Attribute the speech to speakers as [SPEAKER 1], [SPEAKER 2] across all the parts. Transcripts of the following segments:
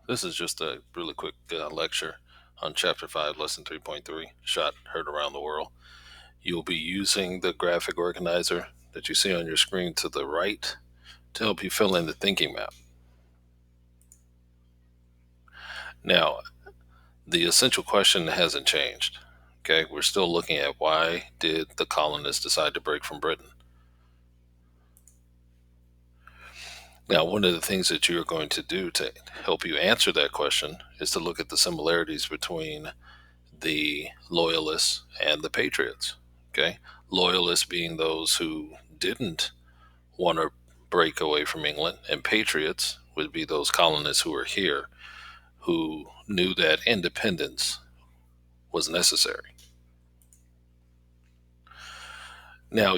[SPEAKER 1] This is just a really quick lecture on Chapter 5, Lesson 3.3, Shot Heard Around the World. You'll be using the graphic organizer that you see on your screen to the right to help you fill in the thinking map. Now, the essential question hasn't changed. Okay, we're still looking at why did the colonists decide to break from Britain? Now, one of the things that you're going to do to help you answer that question is to look at the similarities between the Loyalists and the Patriots. Okay, Loyalists being those who didn't want to break away from England, and Patriots would be those colonists who were here who knew that independence was necessary. Now,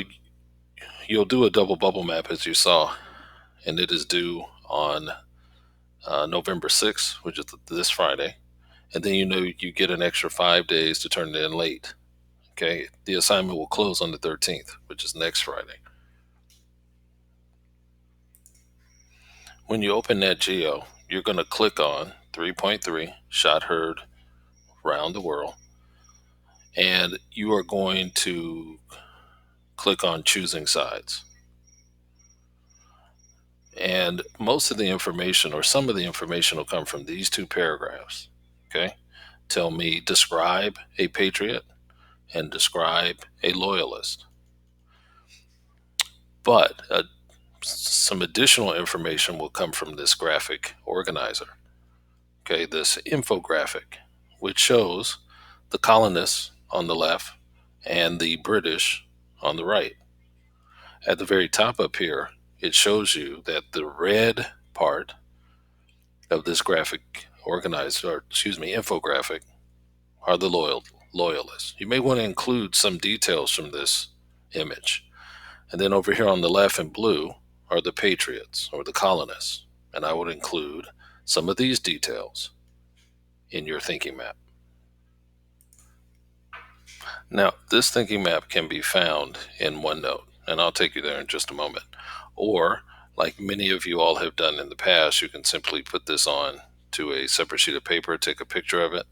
[SPEAKER 1] you'll do a double bubble map as you saw, and it is due on November 6th, which is this Friday. And then you get an extra 5 days to turn it in late. Okay, the assignment will close on the 13th, which is next Friday. When you open that geo, you're going to click on 3.3, Shot Heard Around the World, and you are going to click on Choosing Sides. And most of the information, or some of the information, will come from these two paragraphs. Okay, tell me, describe a patriot and describe a loyalist. But some additional information will come from this graphic organizer. Okay, this infographic, which shows the colonists on the left and the British on the right. At the very top up here, it shows you that the red part of this graphic infographic are the loyalists. You may want to include some details from this image. And then over here on the left in blue are the patriots or the colonists. And I would include some of these details in your thinking map. Now, this thinking map can be found in OneNote, and I'll take you there in just a moment. Or, like many of you all have done in the past, you can simply put this on to a separate sheet of paper, take a picture of it.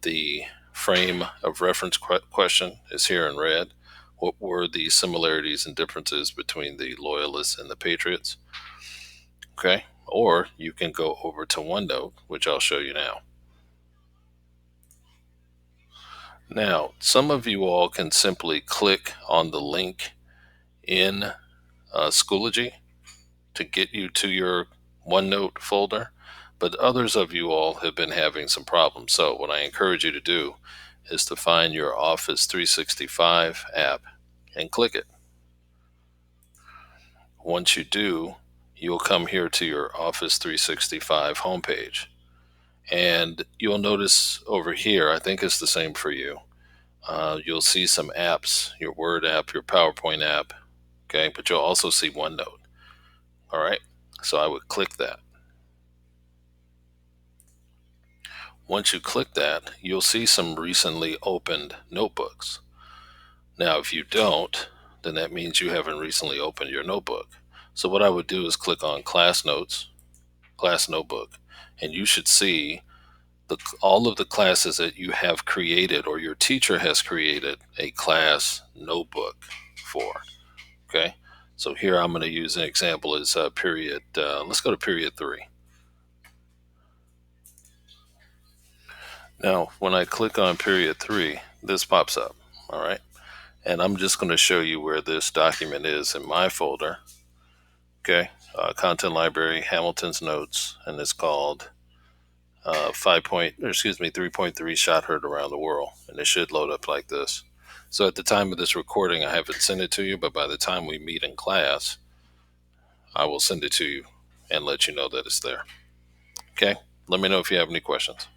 [SPEAKER 1] The frame of reference question is here in red. What were the similarities and differences between the Loyalists and the Patriots? Okay, or you can go over to OneNote, which I'll show you now. Now, some of you all can simply click on the link in Schoology to get you to your OneNote folder, but others of you all have been having some problems. So what I encourage you to do is to find your Office 365 app and click it. Once you do, you'll come here to your Office 365 homepage. And you'll notice over here, I think it's the same for you, you'll see some apps, your Word app, your PowerPoint app, okay? But you'll also see OneNote, all right? So I would click that. Once you click that, you'll see some recently opened notebooks. Now, if you don't, then that means you haven't recently opened your notebook. So what I would do is click on Class Notes, Class Notebook, and you should see all of the classes that you have created or your teacher has created a class notebook for. Okay, so here I'm going to use an example as period. Let's go to period 3. Now, when I click on period 3, this pops up. All right, and I'm just going to show you where this document is in my folder. Okay, content library, Hamilton's notes, and it's called 3.3 Shot Heard Around the World, and it should load up like this. So at the time of this recording, I haven't sent it to you, but by the time we meet in class, I will send it to you and let you know that it's there. Okay, let me know if you have any questions.